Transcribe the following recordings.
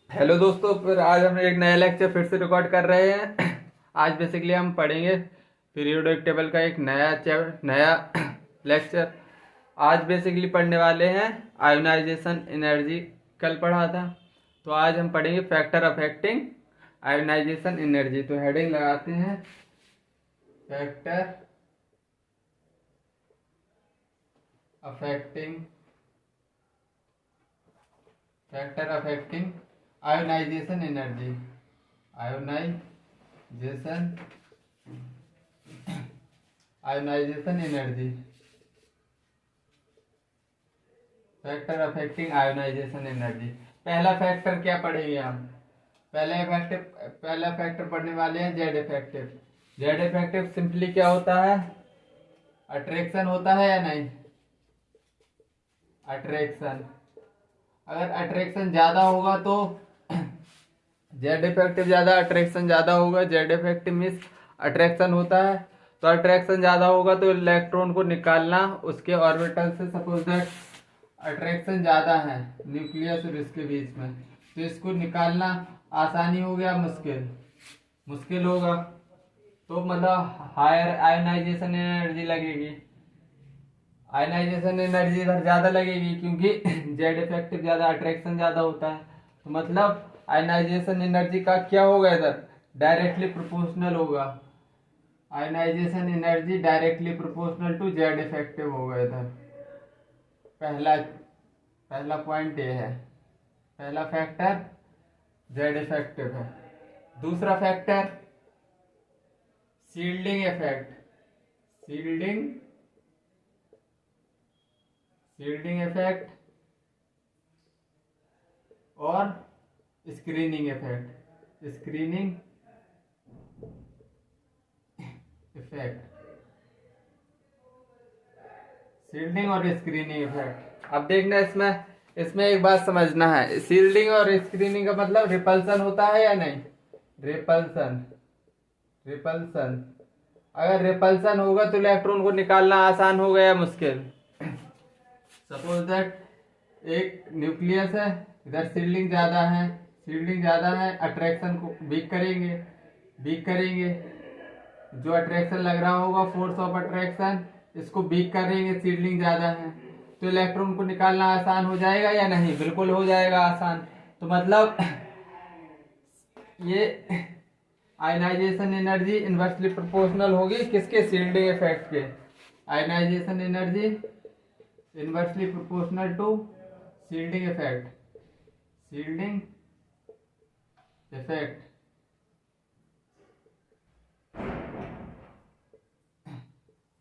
Hello दोस्तों, फिर आज हम एक नया लेक्चर फिर से रिकॉर्ड कर रहे हैं। आज बेसिकली हम पढ़ेंगे पीरियोडिक टेबल का एक नया लेक्चर। आज बेसिकली पढ़ने वाले हैं आयोनाइजेशन एनर्जी। कल पढ़ा था, तो आज हम पढ़ेंगे फैक्टर अफेक्टिंग आयोनाइजेशन एनर्जी। तो हेडिंग लगाते हैं factor affecting factor affecting ionisation energy. Ionisation ionisation energy, factor affecting ionisation energy. पहला फैक्टर क्या पढ़ेंगे हम? पहला फैक्टर पढ़ने वाले हैं Z effective. Z effective simply क्या होता है? अट्रैक्शन होता है या नहीं? अट्रैक्शन। अगर अट्रैक्शन ज्यादा होगा तो जेड इफेक्टिव ज्यादा, अट्रैक्शन ज्यादा होगा। जेड इफेक्टिव मीन्स अट्रैक्शन होता है, तो अट्रैक्शन ज्यादा होगा तो इलेक्ट्रॉन को निकालना उसके ऑर्बिटल से। सपोज दैट अट्रैक्शन ज्यादा है न्यूक्लियस और इसके बीच में, तो इसको निकालना आसानी हो गया, मुश्किल होगा। तो मतलब हायर आयनाइजेशन एनर्जी लगेगी। आयनाइजेशन एनर्जी इधर ज्यादा लगेगी क्योंकि जेड इफेक्टिव ज्यादा, अट्रैक्शन ज्यादा होता है। तो मतलब आयनाइजेशन एनर्जी का क्या होगा इधर? डायरेक्टली प्रोपोर्शनल होगा। Ionisation energy directly proportional to Z effective होगा इधर। पहला पहला पॉइंट ये है। पहला फैक्टर जेड इफेक्टिव है। दूसरा factor shielding effect. Shielding shielding effect और screening effect. Screening effect, shielding और स्क्रीनिंग इफेक्ट। अब देखना इसमें इसमें एक बात समझना है। शील्डिंग और स्क्रीनिंग का मतलब रिपल्सन होता है या नहीं? रिपल्सन। रिपल्सन अगर रिपल्सन होगा तो इलेक्ट्रॉन को निकालना आसान हो गया, मुश्किल। सपोज दैट एक न्यूक्लियस है, इधर शील्डिंग ज्यादा है, अट्रैक्शन को वीक करेंगे। जो अट्रैक्शन लग रहा होगा, फोर्स ऑफ अट्रैक्शन, इसको वीक करेंगे। शील्डिंग ज्यादा है तो इलेक्ट्रॉन को निकालना आसान हो जाएगा या नहीं? बिल्कुल हो जाएगा आसान। तो मतलब ये आयनाइजेशन एनर्जी इनवर्सली प्रोपोर्शनल होगी किसके? शील्डिंग इफेक्ट के। Ionisation energy inversely proportional to shielding effect. Shielding effect.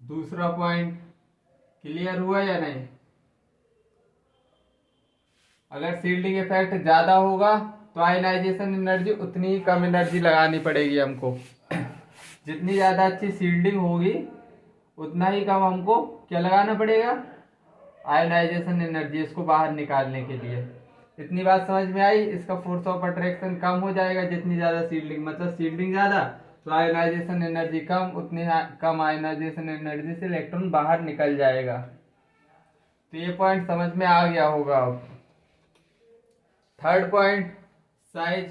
दूसरा पॉइंट क्लियर हुआ या नहीं? अगर शील्डिंग इफेक्ट ज्यादा होगा तो आयनाइजेशन एनर्जी उतनी ही कम एनर्जी लगानी पड़ेगी हमको। जितनी ज्यादा अच्छी शील्डिंग होगी उतना ही कम हमको क्या लगाना पड़ेगा? आयनाइजेशन एनर्जी, इसको बाहर निकालने के लिए। इतनी बात समझ में आई? इसका फोर्स ऑफ अट्रैक्शन कम हो जाएगा जितनी ज्यादा शील्डिंग, मतलब शील्डिंग ज्यादा तो आयनाइजेशन एनर्जी कम, उतनी कम आयनाइजेशन एनर्जी से इलेक्ट्रॉन बाहर निकल जाएगा। तो ये पॉइंट समझ में आ गया होगा अब। Third point size.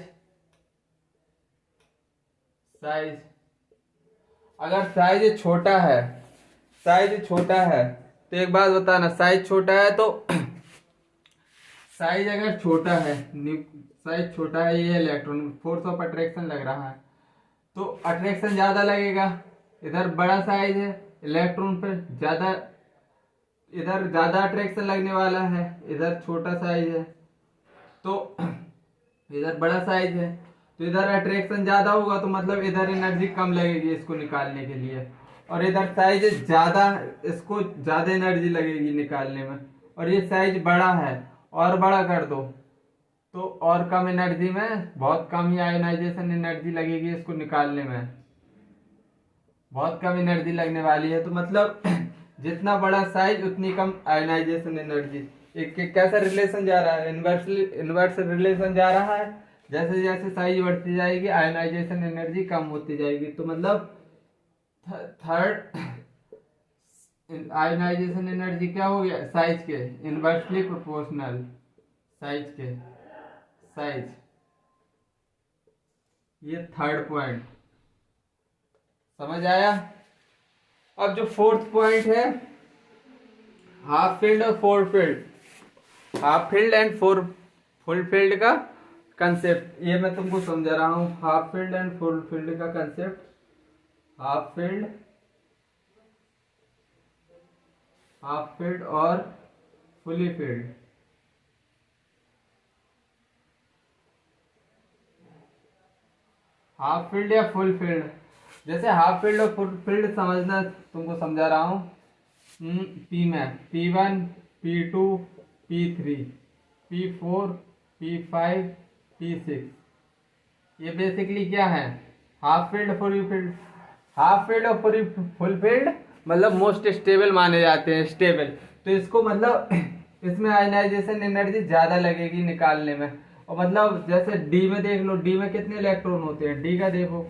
साइज अगर साइज छोटा है तो एक बात बताना, साइज छोटा है तो साइज अगर छोटा है, साइज छोटा है, ये इलेक्ट्रॉन फोर्स ऑफ अट्रैक्शन लग रहा है तो अट्रैक्शन ज्यादा लगेगा। इधर बड़ा साइज है, इलेक्ट्रॉन पर ज्यादा, इधर ज्यादा अट्रैक्शन लगने वाला है, इधर छोटा साइज है। तो इधर बड़ा साइज है तो इधर अट्रैक्शन ज्यादा होगा, तो मतलब इधर एनर्जी कम लगेगी इसको निकालने के लिए। और इधर साइज ज्यादा, इसको ज्यादा एनर्जी लगेगी निकालने में। और ये साइज बड़ा है, और बड़ा कर दो तो और कम एनर्जी में, बहुत कम ही आयोनाइजेशन एनर्जी लगेगी इसको निकालने में। बहुत कम एनर्जी लगने वाली है। तो मतलब जितना बड़ा साइज उतनी कम आयोनाइजेशन एनर्जी। एक कैसा रिलेशन जा रहा है? इनवर्स रिलेशन जा रहा है। जैसे जैसे साइज बढ़ती जाएगी आयोनाइजेशन एनर्जी कम होती जाएगी। तो मतलब थर्ड आयोनाइजेशन एनर्जी क्या हो गया? साइज के इनवर्सली प्रोपोर्शनल। साइज के साइज ये थर्ड पॉइंट समझ आया। अब जो फोर्थ पॉइंट है, हाफ फील्ड और full field, half field and full field का कंसेप्ट, ये मैं तुमको समझा रहा हूँ। Half field and full field का concept, half field, half field और फुली फील्ड। हाफ फील्ड या फुल फील्ड, जैसे हाफ फील्ड और फुल फील्ड समझना, तुमको समझा रहा हूँ। पी में P1, P2, P3, P4, P5, P6, ये बेसिकली क्या है, half field full field. Half field और फुल फील्ड मतलब मोस्ट स्टेबल माने जाते हैं, स्टेबल। तो इसको मतलब इसमें आयनाइजेशन एनर्जी ज्यादा लगेगी निकालने में। और मतलब जैसे डी में देख लो, डी में कितने इलेक्ट्रॉन होते हैं, डी का देखो,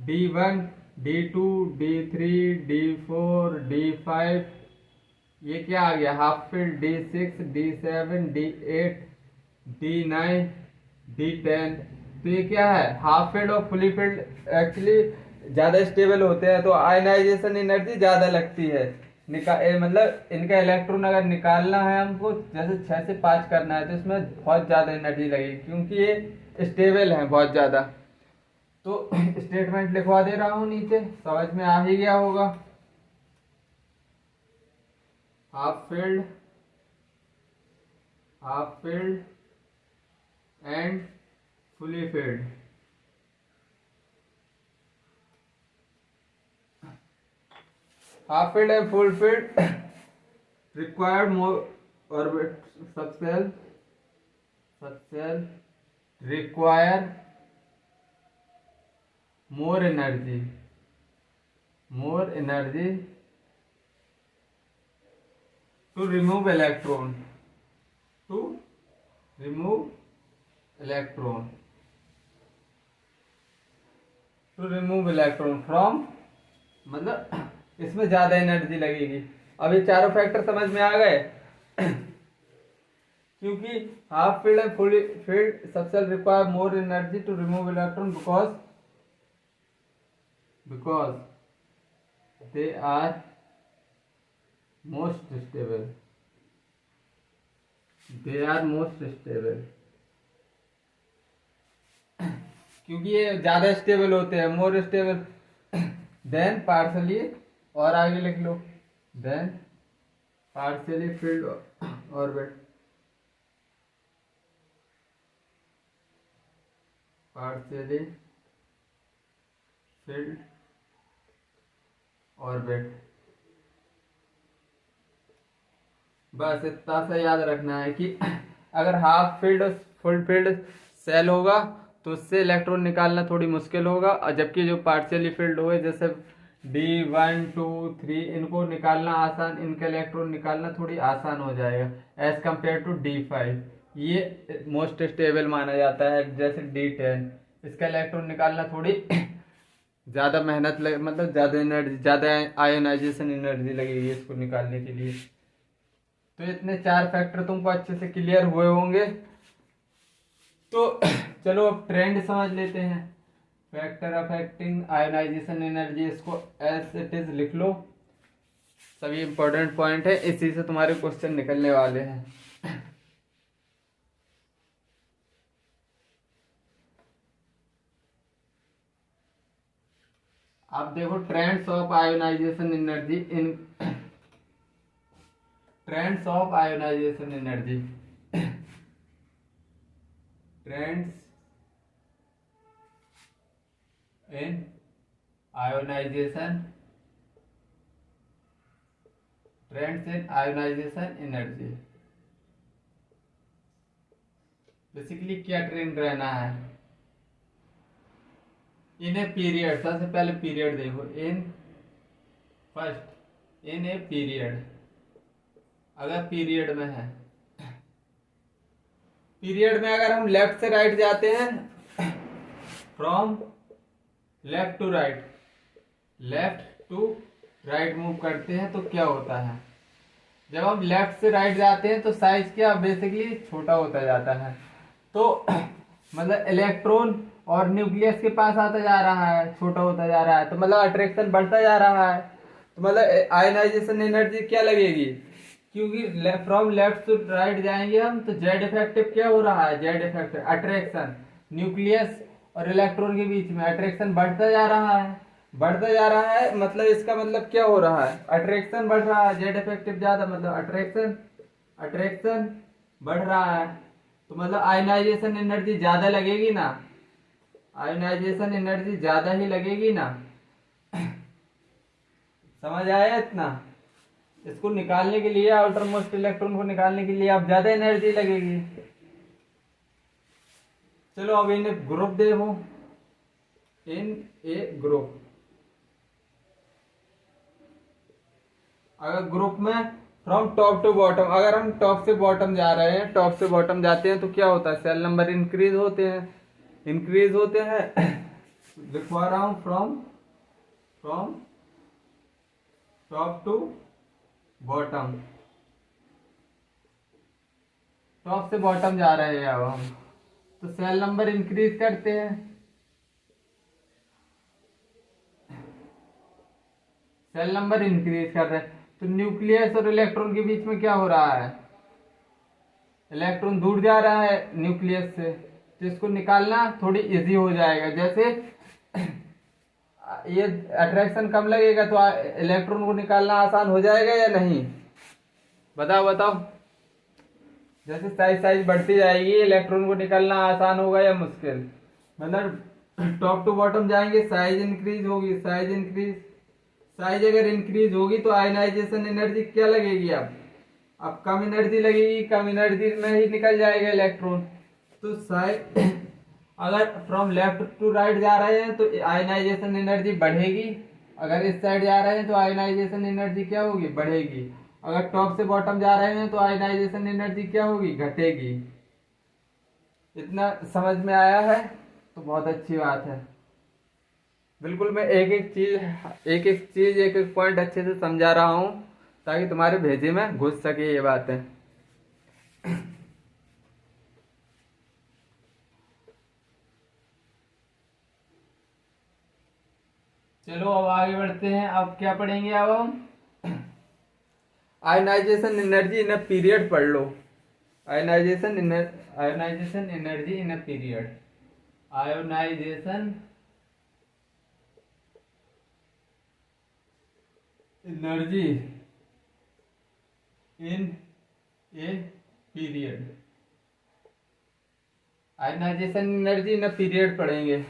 D1, D2, D3, D4, D5, ये क्या आ गया, half field D6, D7, D8, D9, D10। तो ये क्या है, हाफ फील्ड और फुली फील्ड एक्चुअली ज्यादा स्टेबल होते हैं, तो आयनाइजेशन एनर्जी ज्यादा लगती है। मतलब इनका इलेक्ट्रॉन अगर निकालना है हमको, जैसे 6 से 5 करना है, तो इसमें बहुत ज्यादा एनर्जी लगेगी, क्योंकि ये स्टेबल है बहुत ज्यादा। तो स्टेटमेंट लिखवा दे रहा हूं नीचे, समझ में आ ही गया होगा। Half field and fully field, half filled and full filled required more orbit, subcell require more energy to remove electron, from, मतलब इसमें ज्यादा एनर्जी लगेगी। अब ये चारों फैक्टर समझ में आ गए। क्योंकि half field and full filled subshell require more energy to remove electron because they are most stable, क्योंकि ये ज्यादा स्टेबल होते हैं, मोर स्टेबल देन पार्शली, और आगे लिख लो, देन पार्शियली फिल्ड ऑर्बिट, बस इतना सा याद रखना है कि अगर हाफ फील्ड और फुल फील्ड सेल होगा तो उससे इलेक्ट्रॉन निकालना थोड़ी मुश्किल होगा, और जबकि जो पार्शियली फील्ड हुए जैसे D1, 2, 3, इनको निकालना आसान, इनका इलेक्ट्रॉन निकालना थोड़ी आसान हो जाएगा एज कम्पेयर टू D5। ये मोस्ट स्टेबल माना जाता है। जैसे D10, इसका इलेक्ट्रॉन निकालना थोड़ी ज़्यादा मेहनत लगे, मतलब ज़्यादा एनर्जी, ज़्यादा आयोनाइजेशन एनर्जी लगेगी इसको निकालने के लिए। तो इतने 4 फैक्टर तुमको अच्छे से क्लियर हुए होंगे। तो चलो अब ट्रेंड समझ लेते हैं। फैक्टर अफेक्टिंग आयोनाइजेशन एनर्जी, इसको एज इट इज लिख लो, सभी इंपॉर्टेंट पॉइंट है, इसी से तुम्हारे क्वेश्चन निकलने वाले हैं। आप देखो trends of ionisation energy in trends of ionisation energy, trends in ionisation energy. Basically क्या ट्रेंड रहना है, इन ए पीरियड, सबसे पहले पीरियड देखो, इन ए पीरियड, अगर पीरियड में है, पीरियड में अगर हम लेफ्ट से राइट जाते हैं, from left to right move करते हैं, तो क्या होता है, जब हम लेफ्ट से राइट जाते हैं तो साइज क्या बेसिकली छोटा होता जाता है। तो मतलब इलेक्ट्रॉन और न्यूक्लियस के पास आता जा रहा है, छोटा होता जा रहा है, तो मतलब अट्रैक्शन बढ़ता जा रहा है। तो मतलब आयनाइजेशन एनर्जी क्या लगेगी, क्योंकि फ्रॉम लेफ्ट टू राइट जाएंगे हम, तो जेड इफेक्टिव क्या हो रहा है, जेड इफेक्टिव अट्रैक्शन न्यूक्लियस और इलेक्ट्रॉन के बीच में अट्रैक्शन बढ़ता जा रहा है, बढ़ता जा रहा है। मतलब इसका मतलब क्या हो रहा है, अट्रैक्शन बढ़ रहा है, जेड इफेक्टिव ज्यादा, मतलब अट्रैक्शन अट्रैक्शन बढ़ रहा है। तो मतलब आयनाइजेशन एनर्जी ज्यादा लगेगी ना, आयनाइजेशन एनर्जी ज्यादा ही लगेगी ना। समझ आया इतना। इसको निकालने के लिए, आउटर मोस्ट इलेक्ट्रॉन को निकालने के लिए अब ज्यादा एनर्जी लगेगी। चलो अब इन्हें ग्रुप देखो, इन ए ग्रुप, अगर ग्रुप में फ्रॉम टॉप टू बॉटम, अगर हम टॉप से बॉटम जा रहे हैं, टॉप से बॉटम जाते हैं तो क्या होता है, सेल नंबर इंक्रीज होते हैं, इंक्रीज होते हैं। लिखवा रहा हूं from from top to bottom, top से बॉटम जा रहे हैं अब हम, तो सेल नंबर इंक्रीज करते हैं, सेल नंबर इंक्रीज कर रहे हैं। तो न्यूक्लियस और इलेक्ट्रॉन के बीच में क्या हो रहा है, इलेक्ट्रॉन दूर जा रहा है न्यूक्लियस से, तो इसको निकालना थोड़ी इजी हो जाएगा। जैसे ये अट्रैक्शन कम लगेगा तो इलेक्ट्रॉन को निकालना आसान हो जाएगा या नहीं, बताओ बताओ। जैसे साइज साइज बढ़ती जाएगी, इलेक्ट्रॉन को निकालना आसान होगा या मुश्किल, मतलब टॉप टू बॉटम जाएंगे, साइज इंक्रीज होगी, साइज इंक्रीज, साइज अगर इंक्रीज होगी तो आयनाइजेशन एनर्जी क्या लगेगी, अब कम एनर्जी लगेगी, कम एनर्जी में ही निकल जाएगा इलेक्ट्रॉन। तो साइज अगर फ्रॉम लेफ्ट टू राइट जा रहे हैं तो आयनाइजेशन एनर्जी बढ़ेगी, अगर इस साइड जा रहे हैं तो आयनाइजेशन एनर्जी क्या होगी, बढ़ेगी। अगर टॉप से बॉटम जा रहे हैं तो आयनाइजेशन एनर्जी क्या होगी, घटेगी। इतना समझ में आया है तो बहुत अच्छी बात है। बिल्कुल मैं एक एक चीज एक एक पॉइंट अच्छे से समझा रहा हूं ताकि तुम्हारे भेजे में घुस सके ये बातें। चलो अब आगे बढ़ते हैं। अब क्या पढ़ेंगे अब हम, ionization energy in a period पढ़ लो। Ionization energy in a period, ionization energy in a period, ionization energy in a period पढ़ेंगे।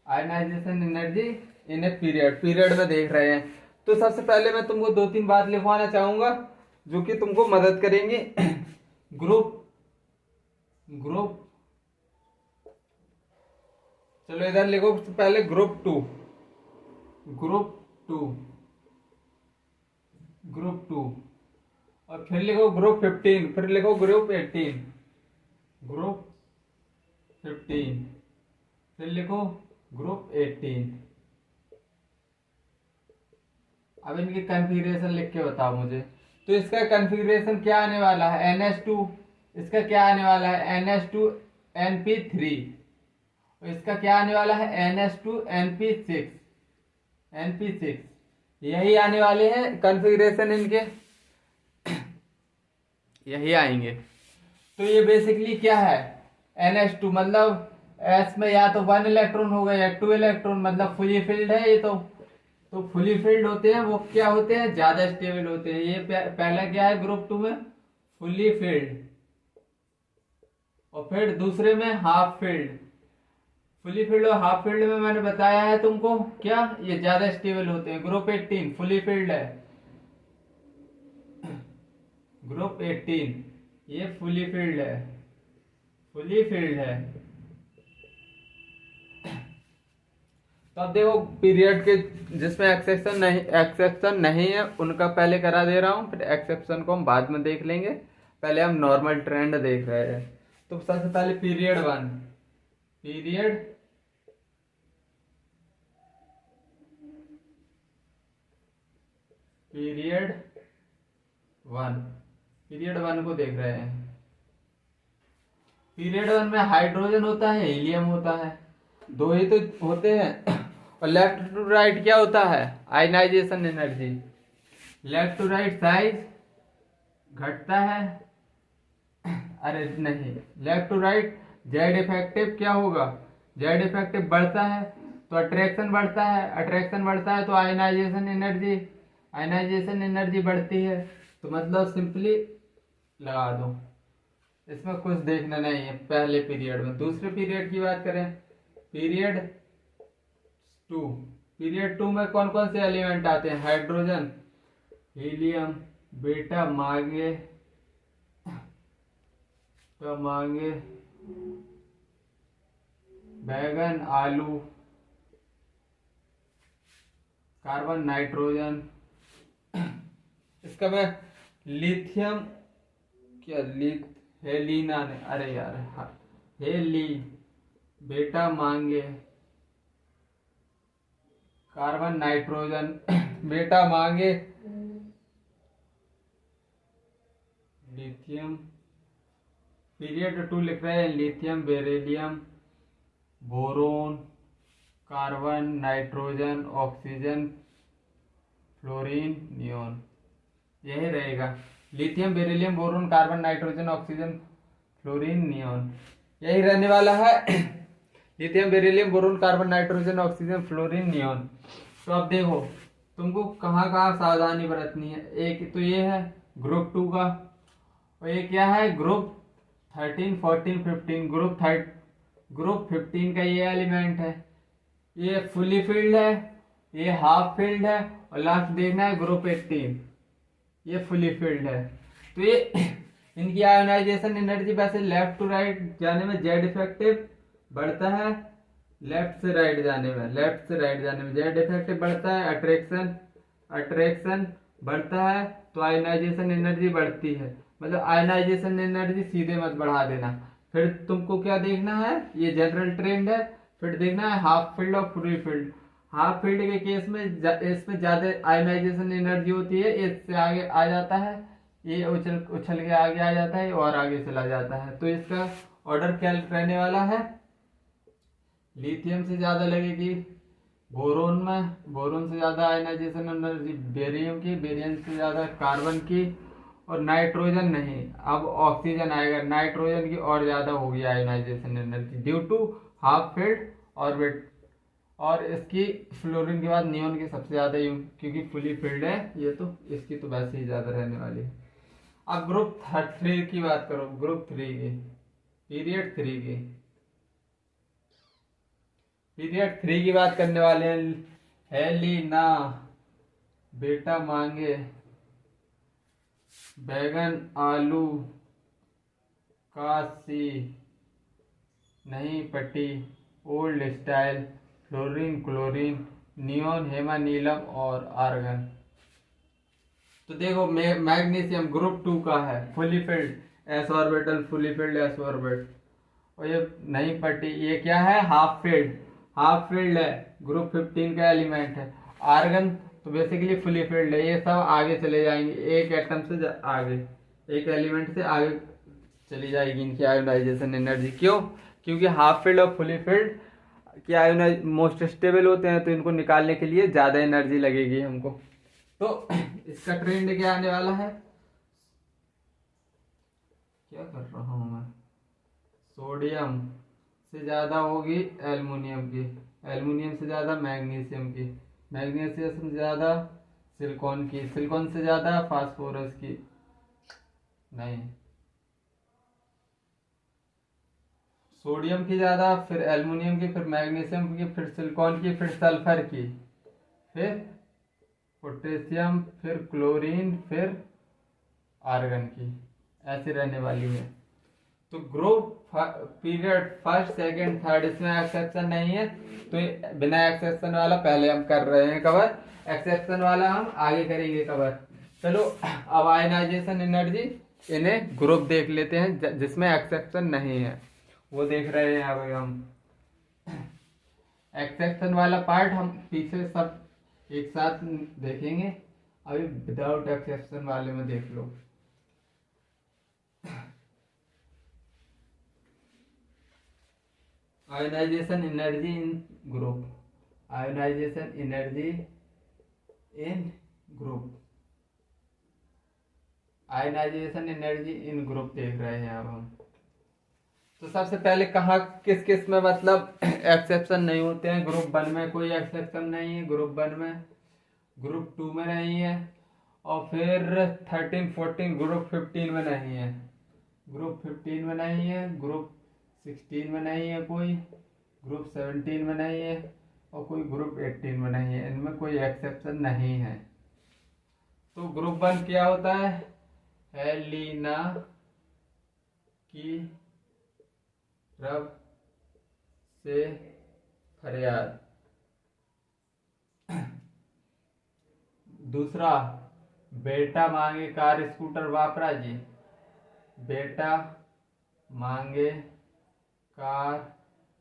Ionization energy in a period, period में देख रहे हैं। तो सबसे पहले मैं तुमको दो तीन बात लिखवाना चाहूंगा जो कि तुमको मदद करेंगे। ग्रुप ग्रुप चलो इधर लिखो पहले group two, group two, group two, और फिर लिखो ग्रुप 15, फिर लिखो ग्रुप 18, ग्रुप 15, फिर लिखो ग्रुप 18। अब इनकी कॉन्फ़िगरेशन लिख के बताओ मुझे। तो इसका कॉन्फ़िगरेशन क्या आने वाला है, NH2, इसका क्या आने वाला है NH2 NP3, और इसका क्या आने वाला है NH2 NP6, NP6, यही आने वाले हैं कॉन्फ़िगरेशन इनके, यही आएंगे। तो ये बेसिकली क्या है, NH2 मतलब S में या तो 1 इलेक्ट्रॉन होगा या 2 इलेक्ट्रॉन, मतलब फुली फिल्ड है ये। तो फुली फिल्ड होते हैं वो क्या होते हैं, ज्यादा स्टेबल होते हैं। ये पहला क्या है ग्रुप 2 में, फुली फिल्ड, और फिर दूसरे में हाफ फील्ड। फुली फील्ड और हाफ फील्ड में मैंने बताया है तुमको क्या, ये ज्यादा स्टेबल होते हैं। ग्रुप 18 फुली फील्ड है, ग्रुप 18 ये फुली फील्ड है, फुली फील्ड है। तो अब देखो पीरियड के जिसमें एक्सेप्शन नहीं है उनका पहले करा दे रहा हूं, फिर एक्सेप्शन को हम बाद में देख लेंगे। पहले हम नॉर्मल ट्रेंड देख रहे हैं। तो सबसे पहले पीरियड 1, पीरियड पीरियड 1, पीरियड 1 को देख रहे हैं। पीरियड वन में हाइड्रोजन होता है, हीलियम होता है, दो ही तो होते हैं। और लेफ्ट टू राइट क्या होता है? Ionisation energy. Left to right size घटता है, अरे नहीं, left to right Z effective क्या होगा? जेड इफेक्टिव बढ़ता है तो अट्रैक्शन बढ़ता है, अट्रैक्शन बढ़ता है तो आयनाइजेशन एनर्जी बढ़ती है। तो मतलब सिंपली लगा दो, इसमें कुछ देखना नहीं है पहले पीरियड में। दूसरे पीरियड की बात करें, पीरियड टू, पीरियड टू में कौन कौन से एलिमेंट आते हैं? हाइड्रोजन, हीलियम, बेटा मांगे तो मांगे, बैगन, आलू, कार्बन, नाइट्रोजन। इसका मैं लिथियम, क्या हेलिना ने, अरे यार हेली, बेटा मांगे, कार्बन, नाइट्रोजन, बेटा मांगे, लिथियम। पीरियड टू लिख रहे हैं lithium, beryllium, boron, carbon, nitrogen, oxygen, fluorine, neon. यही रहेगा, lithium, beryllium, boron, carbon, nitrogen, oxygen, fluorine, neon, यही रहने वाला है। Lithium, beryllium, boron, carbon, nitrogen, oxygen, fluorine, neon. तो अब देखो तुमको कहाँ कहाँ सावधानी बरतनी है। एक तो ये है ग्रुप टू का, और ये क्या है? ग्रुप 13, 14, 15। ग्रुप 15 का ये एलिमेंट है, ये फुली फिल्ड है, ये हाफ फिल्ड है, और लास्ट देखना है ग्रुप 18, ये फुली फिल्ड है। तो ये इनकी आयोनाइजेशन एनर्जी वैसे लेफ्ट टू राइट जाने में जेड इफेक्टिव बढ़ता है, लेफ्ट से राइट जाने में जेड इफेक्टिव बढ़ता है, अट्रैक्शन बढ़ता है तो आयोनाइजेशन एनर्जी बढ़ती है। मतलब आयोनाइजेशन एनर्जी सीधे मत बढ़ा देना। फिर तुमको क्या देखना है, ये जनरल ट्रेंड है। फिर देखना है हाफ फील्ड और फुली फील्ड। हाफ फील्ड के केस में इसमें ज्यादा आयोनाइजेशन एनर्जी होती है, इससे आगे आ जाता है, ये उछल के आगे आ जाता है और आगे चला जाता है। तो इसका ऑर्डर क्या रहने वाला है? लिथियम से ज्यादा लगेगी बोरोन से ज्यादा आयनाइजेशन एनर्जी बेरियम से ज्यादा कार्बन की, और नाइट्रोजन नहीं, अब ऑक्सीजन आएगा, नाइट्रोजन की और ज्यादा होगी ionisation energy due to half filled orbit. और इसकी फ्लोरीन के बाद नियोन की सबसे ज्यादा, क्योंकि फुली फील्ड है ये, तो इसकी तो वैसे ही ज्यादा रहने वाली है। अब ग्रुप 3 की बात करो, ग्रुप 3 की, पीरियड 3 की, पीरियड 3 की बात करने वाले हैं। हेलिना, बेटा मांगे, बैगन, आलू, काशी, नहीं पट्टी, old style, fluorine, chlorine, neon, Hema, Neelam और आर्गन। तो देखो मैग्नीशियम ग्रुप 2 का है, fully filled s orbital, fully filled s orbit. और ये नहीं पट्टी, ये क्या है? हाफ फील्ड है, ग्रुप 15 का एलिमेंट है। आर्गन तो बेसिकली फुली फील्ड है। ये सब आगे चले जाएंगे, एक एटम से आगे, एक एलिमेंट से आगे चली जाएगी इनकी आयोनाइजेशन एनर्जी। क्यों? क्योंकि हाफ फील्ड और फुली फील्ड की आयोनाइज मोस्ट स्टेबल होते हैं, तो इनको निकालने के लिए ज्यादा एनर्जी लगेगी हमको। तो इसका ट्रेंड क्या आने वाला है? क्या कर रहा हूं मैं? सोडियम से ज्यादा होगी एल्युमिनियम की, एल्युमिनियम से ज्यादा मैग्नीशियम की, मैग्नीशियम से ज्यादा सिलिकॉन की, सिलिकॉन से ज्यादा फास्फोरस की, नहीं, सोडियम की ज्यादा, फिर एल्युमिनियम की, फिर मैग्नीशियम की, फिर सिलिकॉन की, फिर सल्फर की, फिर पोटेशियम, फिर क्लोरीन, फिर आर्गन की, ऐसी रहने वाली है। तो group period first, second, third, इसमें एक्सेप्शन नहीं है, तो बिना एक्सेप्शन वाला पहले हम कर रहे हैं कवर, एक्सेप्शन वाला हम आगे करेंगे कवर। चलो अब आयनाइजेशन एनर्जी, इन्हें ग्रुप देख लेते हैं जिसमें एक्सेप्शन नहीं है, वो देख रहे हैं अभी हम। एक्सेप्शन वाला पार्ट हम पीछे सब एक साथ देखेंगे, अभी विदाउट एक्सेप्शन वाले में देख लो। Ionization energy in group, ionization energy in group, ionization energy in group देख रहे हैं अब हम। तो सबसे पहले कहाँ किस किस में मतलब एक्सेप्शन नहीं होते हैं। ग्रुप 1 में कोई एक्सेप्शन नहीं है, ग्रुप 1 में, ग्रुप 2 में नहीं है, और फिर 13 14 ग्रुप 15 में नहीं है, ग्रुप 15 में नहीं है, ग्रुप 16 में नहीं है कोई, ग्रुप 17 में नहीं है, और कोई ग्रुप 18 में नहीं है। इनमें कोई एक्सेप्शन नहीं है। तो ग्रुप 1 क्या होता है? हेलिना की रब से फरियाद। दूसरा, बेटा मांगे कार स्कूटर वापरा जी, बेटा मांगे कार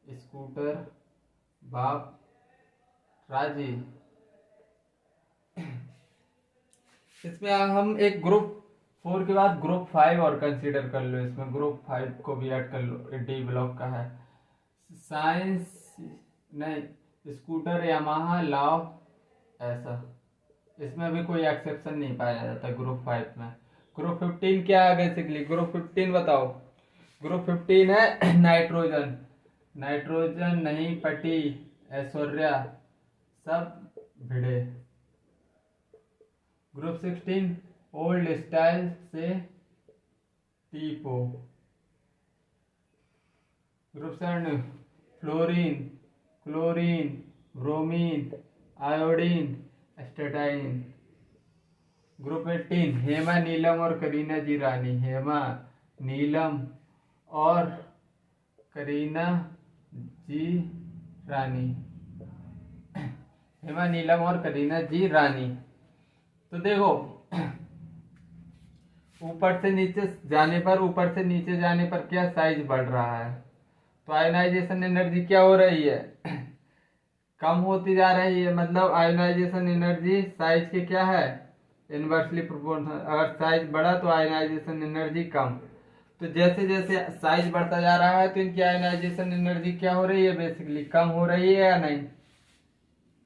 स्कूटर बाप राजी। इसमें हम एक ग्रुप 4 के बाद ग्रुप 5 और कंसीडर कर लो, इसमें ग्रुप 5 को भी ऐड कर लो, डी ब्लॉक का है। साइंस नहीं, स्कूटर यामाहा लाओ ऐसा, इसमें भी कोई एक्सेप्शन नहीं पाया जाता ग्रुप 5 में। ग्रुप 15 क्या है बेसिकली? ग्रुप 15 बताओ। ग्रुप 15 है नाइट्रोजन, नाइट्रोजन नहीं पटी ऐश्वर्या सब भिड़े। ग्रुप 16 ओल्ड स्टाइल से टीपो। Group 7 fluorine, chlorine, bromine, iodine, astatine. Group 18 Hema Neelam और करीना जी रानी, हेमा नीलम और करीना जी रानी, हेमा नीलम और करीना जी रानी। तो देखो ऊपर से नीचे जाने पर, ऊपर से नीचे जाने पर क्या साइज बढ़ रहा है, तो आयोनाइजेशन एनर्जी क्या हो रही है? कम होती जा रही है। मतलब आयोनाइजेशन एनर्जी साइज के क्या है? Inversely proportional. अगर साइज बढ़ा तो आयोनाइजेशन एनर्जी कम। तो जैसे जैसे साइज बढ़ता जा रहा है तो इनकी आयोनाइजेशन एनर्जी क्या हो रही है? बेसिकली कम हो रही है या नहीं?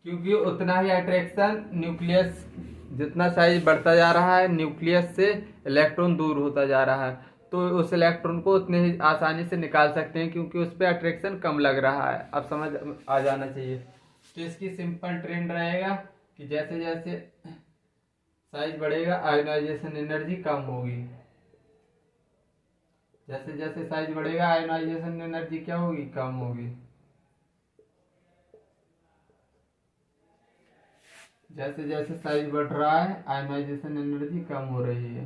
क्योंकि उतना ही अट्रैक्शन न्यूक्लियस, जितना साइज बढ़ता जा रहा है न्यूक्लियस से इलेक्ट्रॉन दूर होता जा रहा है, तो उस इलेक्ट्रॉन को उतने ही आसानी से निकाल सकते हैं क्योंकि उस पर अट्रैक्शन कम लग रहा है। अब समझ आ जाना चाहिए। तो इसकी सिंपल ट्रेंड रहेगा कि जैसे जैसे साइज बढ़ेगा आयोनाइजेशन एनर्जी कम होगी, जैसे जैसे साइज बढ़ेगा आयोनाइजेशन एनर्जी क्या होगी? कम होगी। जैसे जैसे साइज बढ़ रहा है आयोनाइजेशन एनर्जी कम हो रही है।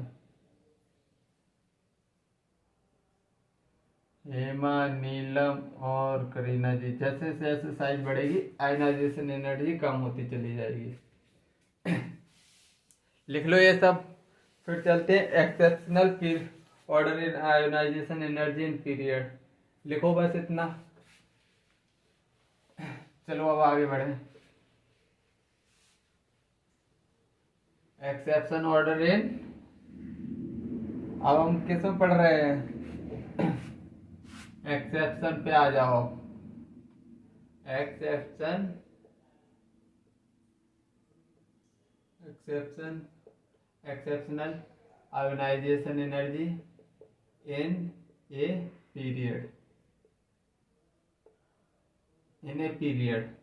हेमा नीलम और करीना जी, जैसे जैसे साइज बढ़ेगी आयोनाइजेशन एनर्जी कम होती चली जाएगी। लिख लो ये सब। फिर चलते हैं exceptional order in ionisation energy in period. लिखो बस इतना। चलो अब आगे बढ़े। एक्सेप्शन ऑर्डर इन, अब हम किस में पढ़ रहे हैं? एक्सेप्शन पे आ जाओ। Exception, exception, exceptional ionisation energy in a period, in a period.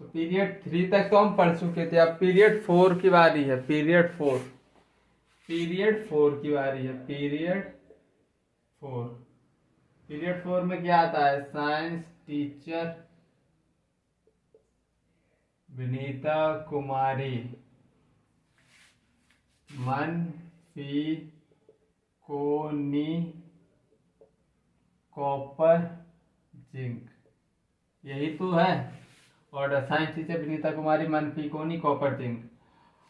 तो पीरियड 3 तक तो हम पढ़ चुके थे, अब पीरियड 4 की बारी है। पीरियड 4, पीरियड 4 की बारी है। पीरियड 4, पीरियड 4 में क्या आता है? साइंस टीचर विनीता कुमारी मन फी कोनी कॉपर जिंक, यही तो है। और साइंस टीचर विनीता कुमारी मनफी कोनी कॉपर जिंक।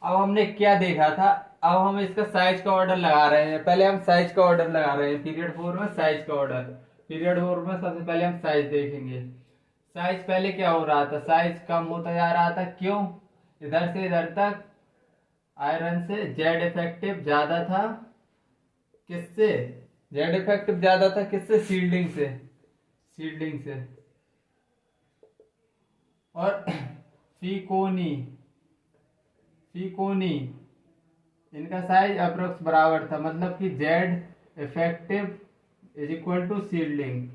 अब हमने क्या देखा था? अब हम इसका साइज का ऑर्डर लगा रहे हैं। पहले हम साइज का ऑर्डर लगा रहे हैं पीरियड 4 में, साइज का ऑर्डर। पीरियड 4 में सबसे पहले हम साइज देखेंगे। साइज पहले क्या हो रहा था? साइज कम होता जा रहा था। क्यों? इधर से इधर तक आयरन से जेड इफेक्टिव ज्यादा था। किससे? जेड इफेक्टिव ज्यादा था किससे? शील्डिंग से। शील्डिंग से। और फीकोनी फीकोनी इनका साइज अप्रोक्स बराबर था, मतलब कि Z effective is equal to shielding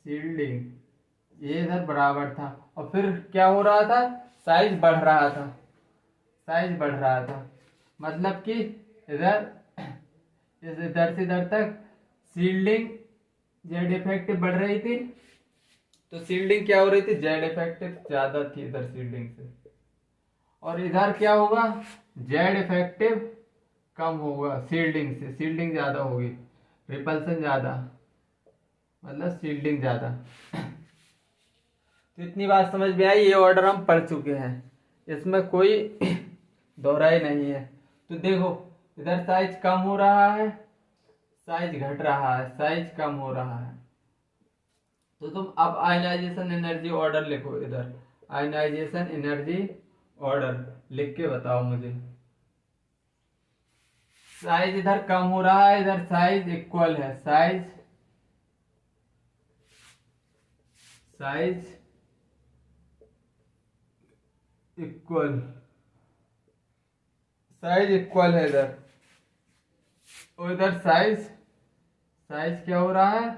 shielding ये इधर बराबर था। और फिर क्या हो रहा था, साइज बढ़ रहा था, साइज बढ़ रहा था, मतलब कि इधर इधर से इधर तक शील्डिंग जेड इफेक्टिव बढ़ रही थी, तो शील्डिंग क्या हो रही थी, जेड इफेक्टिव ज्यादा थी इधर शील्डिंग से। और इधर क्या होगा, जेड इफेक्टिव कम होगा शील्डिंग से, शील्डिंग ज्यादा होगी, रिपल्सन ज्यादा, मतलब शील्डिंग ज्यादा। तो इतनी बात समझ में आई, ये ऑर्डर हम पढ़ चुके हैं, इसमें कोई दोहराई नहीं है। तो देखो इधर साइज कम हो रहा है, साइज घट रहा है, साइज कम हो रहा है। तो तुम अब आयनाइजेशन एनर्जी ऑर्डर लिखो, इधर आयनाइजेशन एनर्जी ऑर्डर लिख के बताओ मुझे। साइज इधर कम हो रहा है, इधर साइज इक्वल है, साइज इक्वल, साइज इक्वल है इधर, और इधर साइज क्या हो रहा है,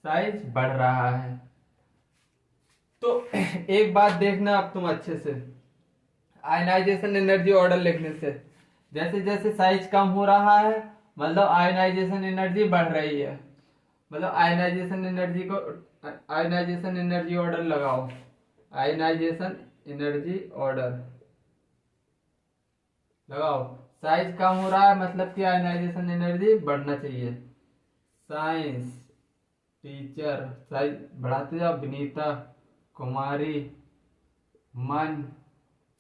साइज बढ़ रहा है। तो एक बात देखना अब तुम अच्छे से, आयनाइजेशन एनर्जी ऑर्डर लिखने से जैसे जैसे साइज कम हो रहा है, मतलब आयनाइजेशन एनर्जी बढ़ रही है, मतलब आयनाइजेशन एनर्जी ऑर्डर लगाओ, आयनाइजेशन एनर्जी ऑर्डर लगाओ। साइज कम हो रहा है, मतलब कि आयनाइजेशन एनर्जी बढ़ना चाहिए। साइंस टीचर साइज बढ़ाते जाओ, विनीता कुमारी मन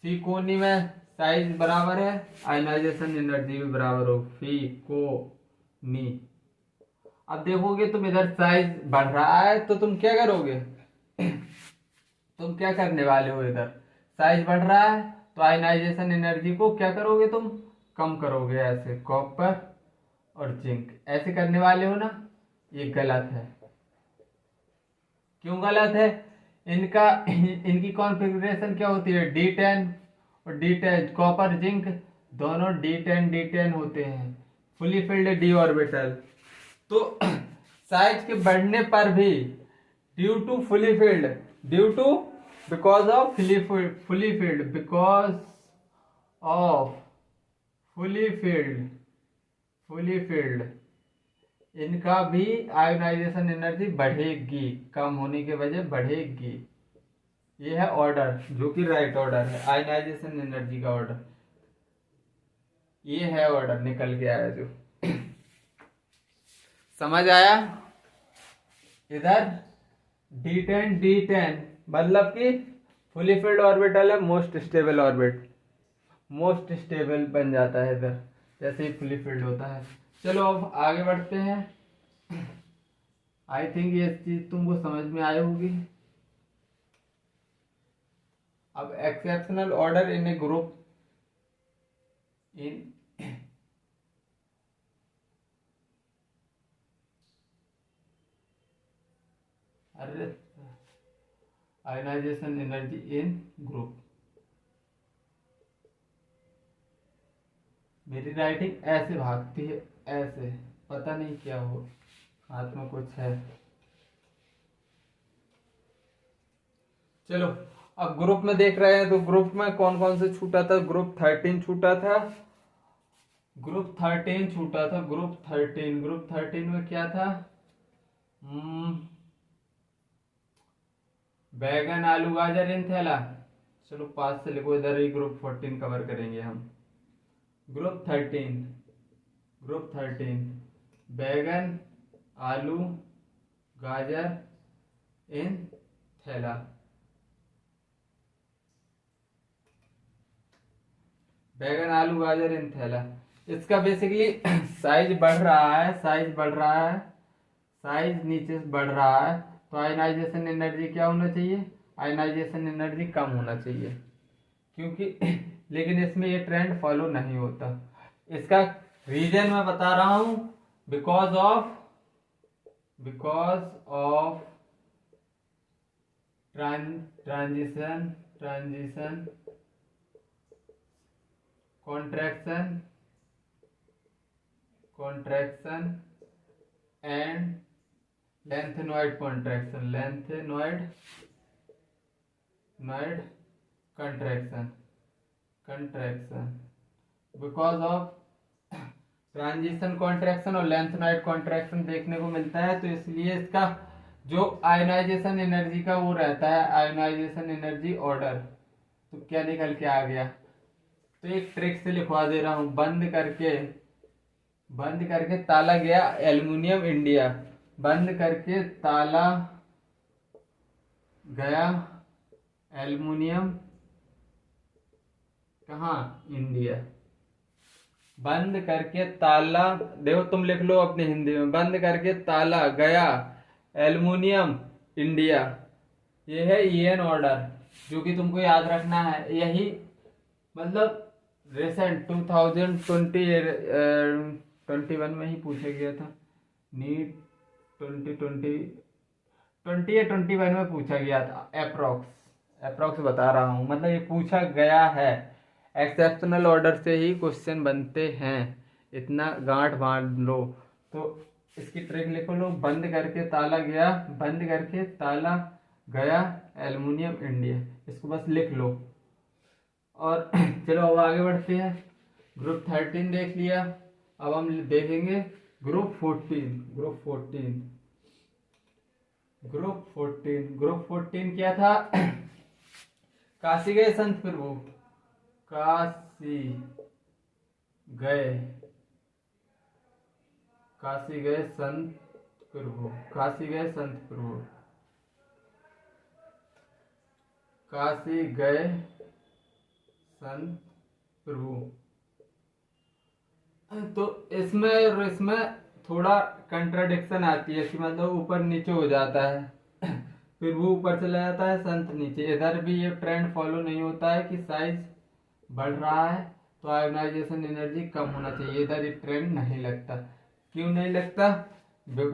फीकोनी में साइज बराबर है, आयनाइजेशन एनर्जी भी बराबर हो, फीकोनी। अब देखोगे तुम इधर साइज बढ़ रहा है, तो तुम क्या करोगे तुम क्या करने वाले हो, इधर साइज बढ़ रहा है तो आयनाइजेशन एनर्जी को क्या करोगे तुम, कम करोगे, ऐसे कॉपर और जिंक ऐसे करने वाले हो ना। ये गलत है। क्यों गलत है, इनकी कॉन्फ़िगरेशन क्या होती है, D10 और D10, कॉपर जिंक दोनों D10 होते हैं, फुली फिल्ड डी ऑर्बिटल। तो साइज के बढ़ने पर भी due to fully filled, because of fully filled इनका भी आयोनाइजेशन एनर्जी बढ़ेगी, कम होने के वजह बढ़ेगी। ये है ऑर्डर, जो कि राइट ऑर्डर है, आयोनाइजेशन एनर्जी का ऑर्डर। ये है ऑर्डर निकल के आया जो समझ आया। इधर D10 मतलब कि फुली फिल्ड ऑर्बिटल है, मोस्ट स्टेबल बन जाता है इधर, जैसे ही फुली फिल्ड होता है। चलो अब आगे बढ़ते हैं। आई थिंक ये चीज तुमको समझ में आई होगी। अब exceptional order in a group in ionisation energy in group. मेरी राइटिंग ऐसे भागती है, ऐसे पता नहीं क्या हो, हाथ में कुछ है। चलो अब ग्रुप में देख रहे हैं, तो ग्रुप में कौन कौन से छूटा था, ग्रुप 13 छूटा था, ग्रुप 13 में क्या था, बैगन आलू गाजर इन थैला। चलो 5 से लिखो, इधर ही ग्रुप 14 कवर करेंगे हम। ग्रुप 13 बैगन आलू गाजर इन थैला। बैगन आलू गाजर इन थैला, इसका बेसिकली साइज बढ़ रहा है, साइज नीचे से बढ़ रहा है, तो आयनाइजेशन एनर्जी क्या होना चाहिए, आयनाइजेशन एनर्जी कम होना चाहिए, क्योंकि लेकिन इसमें ये ट्रेंड फॉलो नहीं होता। इसका रीजन मैं बता रहा हूं, because of transition contraction and lanthanoid contraction because of transition contraction और लेंथेनॉइड कॉन्ट्रैक्शन देखने को मिलता है, तो इसलिए इसका जो आयोनाइजेशन एनर्जी का वो रहता है, आयोनाइजेशन एनर्जी ऑर्डर। तो क्या निकल के आ गया, तो एक ट्रिक से लिखवा दे रहा हूं, बंद करके ताला गया एल्युमिनियम इंडिया, बंद करके ताला गया एल्युमिनियम कहाँ, इंडिया। बंद करके ताला, देखो तुम लिख लो अपने हिंदी में, बंद करके ताला गया एल्युमिनियम इंडिया। ये है ईएन ऑर्डर जो कि तुमको याद रखना है। यही मतलब रिसेंट 2021 में ही पूछा गया था, नीट 2020 या 21 में पूछा गया था, अप्रोक्स बता रहा हूँ, मतलब ये पूछा गया है। एक्सेप्शनल ऑर्डर से ही क्वेश्चन बनते हैं, इतना गांठ बांध लो। तो इसकी ट्रिक लिखो लो, बंद करके ताला गया एल्युमिनियम इंडिया, इसको बस लिख लो। और चलो अब आगे बढ़ते हैं। ग्रुप 13 देख लिया, अब हम देखेंगे ग्रुप 14। ग्रुप 14 क्या था? काशी गए संत प्रभु, काशी गए संत प्रभु, काशी गए संत प्रभु। तो इसमें थोड़ा कंट्राडिक्शन आती है कि मतलब ऊपर नीचे हो जाता है, फिर वो ऊपर चला जाता है, संत नीचे। इधर भी ये ट्रेंड फॉलो नहीं होता है कि साइज बढ़ रहा है तो आयोनाइजेशन एनर्जी कम होना चाहिए, इधर ये ट्रेंड नहीं लगता। क्यों नहीं लगता? Due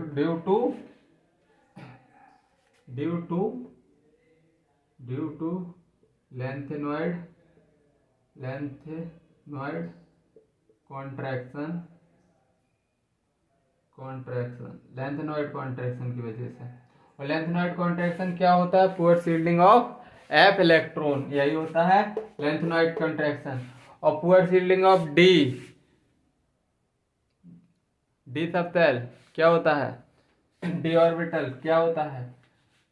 to lanthanoid contraction lanthanoid contraction की वजह से। और लेंथेनॉइड कॉन्ट्रैक्शन क्या होता है? Poor shielding of F electron, यही होता है लेंथेनॉइड कॉन्ट्रैक्शन। और poor shielding of D subshell क्या होता है? डी ऑर्बिटल क्या होता है?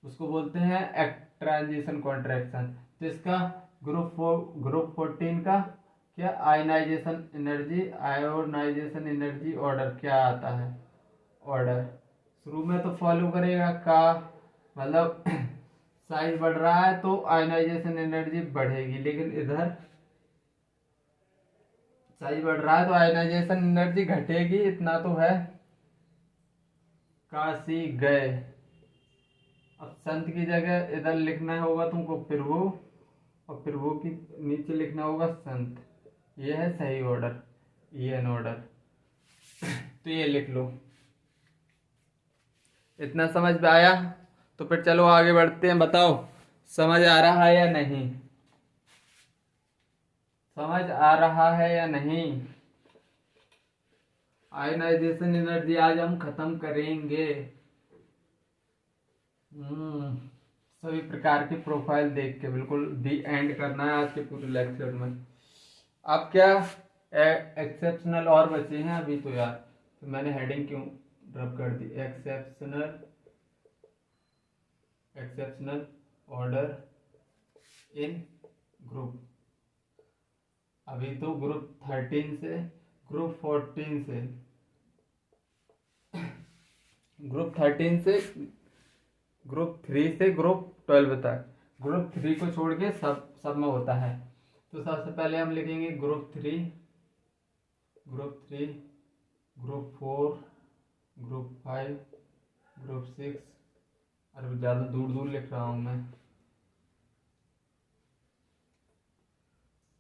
उसको बोलते हैं ट्रांजिशन कॉन्ट्रैक्शन। तो इसका ग्रुप 14 का क्या आयोनाइजेशन एनर्जी ऑर्डर क्या आता है? ऑर्डर शुरू में तो फॉलो करेगा का, मतलब साइज बढ़ रहा है तो आयोनाइजेशन एनर्जी बढ़ेगी, लेकिन इधर साइज बढ़ रहा है तो आयोनाइजेशन एनर्जी घटेगी, इतना तो है। काशी गए, अब संत की जगह इधर लिखना होगा तुमको प्रभु, और प्रभु की नीचे लिखना होगा संत। ये है सही ऑर्डर, ईएन ऑर्डर। तो ये लिख लो। इतना समझ में आया? तो फिर चलो आगे बढ़ते हैं। बताओ समझ आ रहा है या नहीं? आयोनाइजेशन एनर्जी आज हम खत्म करेंगे। सभी प्रकार की प्रोफाइल देख के बिल्कुल दी एंड करना है आज के पूरे लेक्चर में। अब क्या एक्सेप्शनल और बचे हैं अभी तो यार, तो मैंने हेडिंग क्यों ड्रॉप कर दी? Exceptional order in group. अभी तो ग्रुप 13 से ग्रुप 14 से ग्रुप 13 से ग्रुप 3 से ग्रुप 12 तक, ग्रुप 3 को छोड़ के सब में होता है। तो सबसे पहले हम लिखेंगे ग्रुप 3, ग्रुप 4, ग्रुप 5, ग्रुप 6। अरे ज़्यादा दूर लिख रहा हूँ मैं।